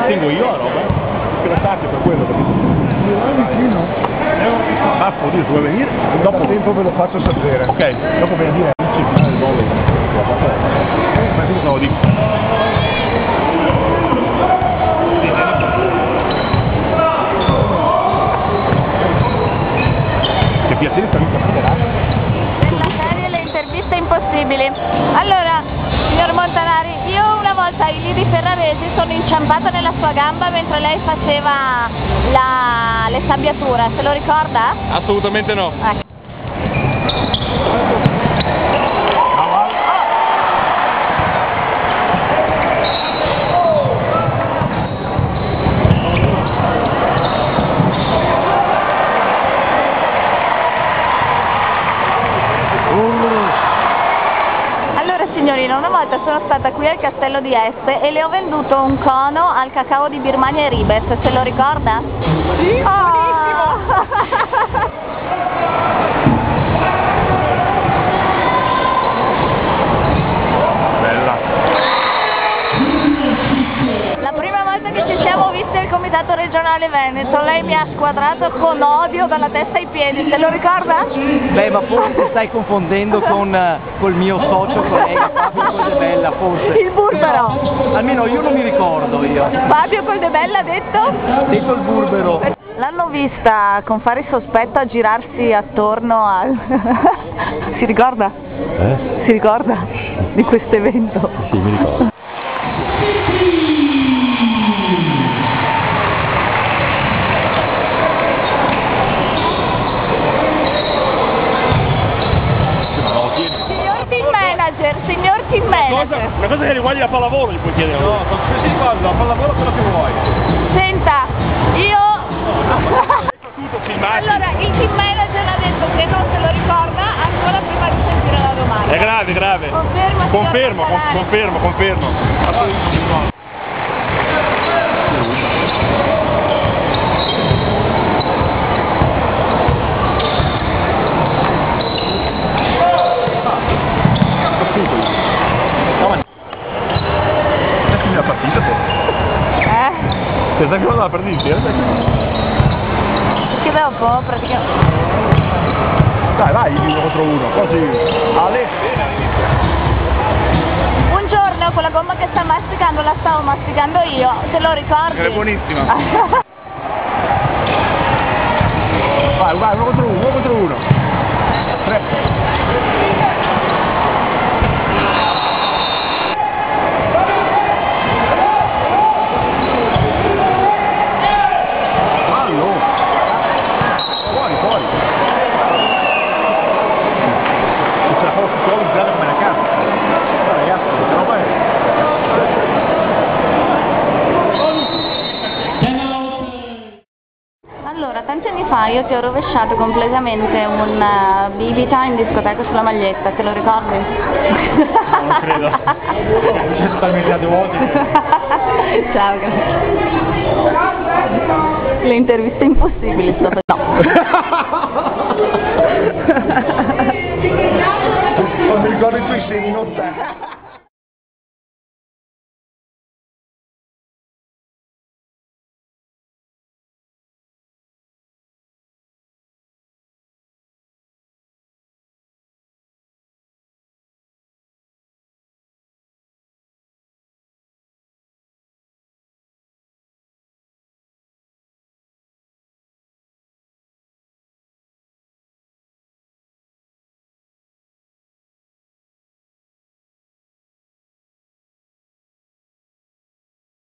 Tengo io la roba? Che lo sacco per quello, perché... Basta, oddio, tu vuoi venire? Dopo tempo ve lo faccio sapere. Ok, dopo vieni a dire amici il finale del volley. Ma tu cosa lo dico? Che piacere mi capiterà. Della serie Le interviste impossibili. Allora, signor Montanari, io una volta ai lidi ferraresi sono inciampata nella sua gamba mentre lei faceva le sabbiature, se lo ricorda? Assolutamente no. Allora signorina, una volta sono stata qui al castello di Este e le ho venduto un cono al cacao di Birmania e Ribes, se lo ricorda? Sì, Bella. La prima volta che ci siamo visti al Comitato Regionale Veneto, lei mi ha squadrato con odio dalla testa ai piedi, se lo ricorda? Beh, ma forse ti stai confondendo col mio socio collega Fabio Coldebella, forse. Il burbero! No, almeno io non mi ricordo io. Fabio Coldebella ha detto? Detto il burbero. L'hanno vista con fare sospetto a girarsi attorno al... Si ricorda? Si ricorda di questo evento? Sì, mi ricordo. Signor team manager. Una cosa che riguardi la pallavolo gli puoi chiedere. No, qualsiasi cosa, la pallavolo quello che vuoi. Senta, io... Allora, il team manager ha detto che non se lo ricorda ancora prima di sentire la domanda. È grave, grave. Confermo. Confermo. La partita te? Sei sai cosa la partita? Che dopo praticamente... Vai, uno contro uno, così. Ale. Un giorno con la gomma che sta masticando la stavo masticando io, te lo ricordi? È buonissima. Vai, uno contro uno. 3. Allora, tanti anni fa io ti ho rovesciato completamente una bibita in discoteca sulla maglietta, te lo ricordi? Non credo. C'è talmente tante volte. Ciao, grazie. Le interviste impossibili sto facendo.